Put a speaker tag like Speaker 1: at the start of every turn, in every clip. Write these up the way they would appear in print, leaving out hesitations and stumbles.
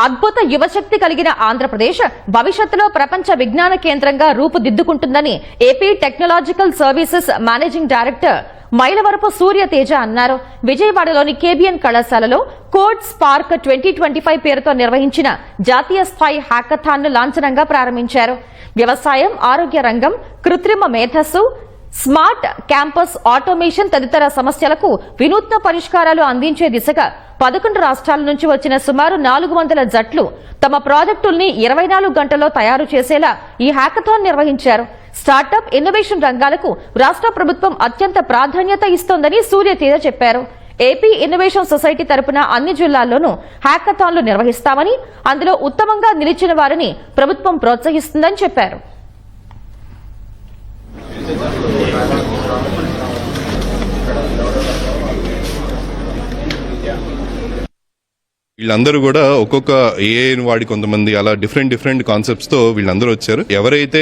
Speaker 1: అద్భుత యువశక్తి కలిగిన ఆంధ్రప్రదేశ్ భవిష్యత్తులో ప్రపంచ విజ్ఞాన కేంద్రంగా రూపుదిద్దుకుంటుందని AP technological services managing director Mylavarapu Surya Teja అన్నారు. విజయవాడలోని కేబిఎన్ కళాశాలలో కోడ్ స్పార్క్ 2025 పేరుతో నిర్వహించిన జాతీయ స్థాయి హ్యాకథాన్ ను లాంఛనంగా ప్రారంభించారు. వ్యవసాయం, ఆరోగ్య రంగం, కృత్రిమ మేధస్సు, స్మార్ట్ క్యాంపస్ ఆటోమేషన్ తదితర సమస్యలకు వినూత్న పరిష్కారాలు అందించే దిశగా 11 రాష్ట్రాల నుంచి వచ్చిన సుమారు 400 జట్లు తమ ప్రాజెక్టుల్ని 24 గంటల్లో తయారు చేసేలా ఈ హ్యాకథాన్ నిర్వహించారు. స్టార్టప్, ఇన్నోవేషన్ రంగాలకు రాష్ట్ర ప్రభుత్వం అత్యంత ప్రాధాన్యత ఇస్తోందని సూర్య తేజ చెప్పారు. ఏపీ ఇన్నోవేషన్ సొసైటీ తరపున అన్ని జిల్లాల్లోనూ హ్యాకథాన్లు నిర్వహిస్తామని, అందులో ఉత్తమంగా నిలిచిన వారిని ప్రభుత్వం ప్రోత్సహిస్తుందని చెప్పారు.
Speaker 2: వీళ్ళందరూ కూడా ఒక్కొక్క ఏఐ వాడి కొంతమంది అలా డిఫరెంట్ కాన్సెప్ట్స్ తో వీళ్ళందరూ వచ్చారు. ఎవరైతే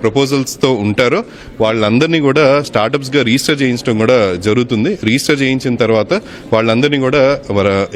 Speaker 2: ప్రపోజల్స్ తో ఉంటారో వాళ్ళందరినీ కూడా స్టార్టప్స్ గా రిజిస్టర్ చేయించడం కూడా జరుగుతుంది. రిజిస్టర్ చేయించిన తర్వాత వాళ్ళందరినీ కూడా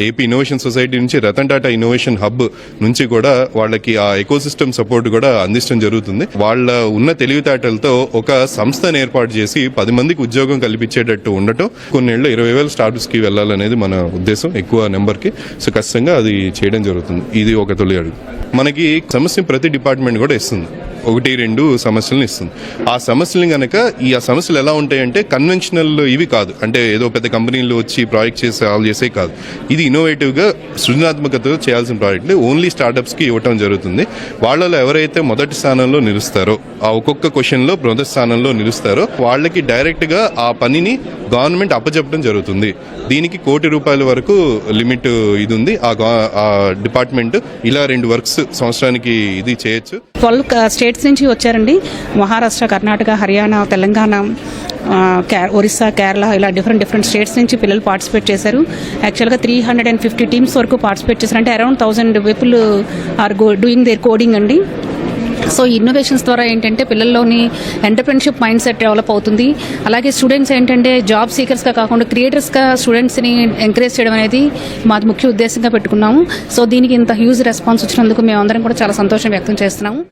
Speaker 2: ఏపీ ఇన్నోవేషన్ సొసైటీ నుంచి రతన్ టాటా ఇన్నోవేషన్ హబ్ నుంచి కూడా వాళ్ళకి ఆ ఎకోసిస్టమ్ సపోర్ట్ కూడా అందించడం జరుగుతుంది. వాళ్ళ ఉన్న తెలివితేటలతో ఒక సంస్థను ఏర్పాటు చేసి 10 మందికి ఉద్యోగం కల్పించేటట్టు ఉండటం, కొన్నేళ్ళు 20,000 స్టార్టప్స్ కి వెళ్లాలనేది మన ఉద్దేశం, ఎక్కువ నెంబర్ కి. సో ఖచ్చితంగా అది చేయడం జరుగుతుంది. ఇది ఒక తొలి అడుగు. మనకి సమస్య ప్రతి డిపార్ట్మెంట్ కూడా ఇస్తుంది, 1-2 సమస్యలను ఇస్తుంది. ఆ సమస్యలు గనక ఆ సమస్యలు ఎలా ఉంటాయంటే కన్వెన్షనల్ ఇవి కాదు, అంటే ఏదో పెద్ద కంపెనీలు వచ్చి ప్రాజెక్ట్ చేసి సాల్వ్ చేసే కాదు. ఇది ఇన్నోవేటివ్ గా సృజనాత్మకతతో చేయాల్సిన ప్రాజెక్టులు ఓన్లీ స్టార్టప్స్ కి ఇవ్వటం జరుగుతుంది. వాళ్ళలో ఎవరైతే మొదటి స్థానంలో నిలుస్తారో, ఆ ఒక్కొక్క క్వశ్చన్ లో మొదటి స్థానంలో నిలుస్తారో వాళ్ళకి డైరెక్ట్ గా ఆ పనిని గవర్నమెంట్ అప్పచెప్పడం జరుగుతుంది. దీనికి ₹1 కోటి వరకు లిమిట్ ఇది ఉంది. ఆ డిపార్ట్మెంట్ ఇలా 2 వర్క్స్ సంవత్సరానికి ఇది చేయొచ్చు.
Speaker 3: 12 స్టేట్స్ నుంచి వచ్చారండి. మహారాష్ట్ర, కర్ణాటక, హర్యానా, తెలంగాణ, ఒరిస్సా, కేరళ, ఇలా డిఫరెంట్ స్టేట్స్ నుంచి పిల్లలు పార్టిసిపేట్ చేశారు. యాక్చువల్గా 350 టీమ్స్ వరకు పార్టిసిపేట్ చేశారు. అంటే around 1000 people are doing their coding అండి. సో ఇన్నోవేషన్స్ ద్వారా ఏంటంటే పిల్లల్లోని ఎంటర్‌ప్రెన్యూర్‌షిప్ మైండ్ సెట్ డెవలప్ అవుతుంది. అలాగే స్టూడెంట్స్ ఏంటంటే జాబ్ సీకర్స్గా కాకుండా క్రియేటర్స్గా స్టూడెంట్స్ని ఎంకరేజ్ చేయడం అనేది మాది ముఖ్య ఉద్దేశంగా పెట్టుకున్నాము. సో దీనికి ఇంత హ్యూజ్ రెస్పాన్స్ వచ్చినందుకు మేమందరం కూడా చాలా సంతోషం వ్యక్తం చేస్తున్నాము.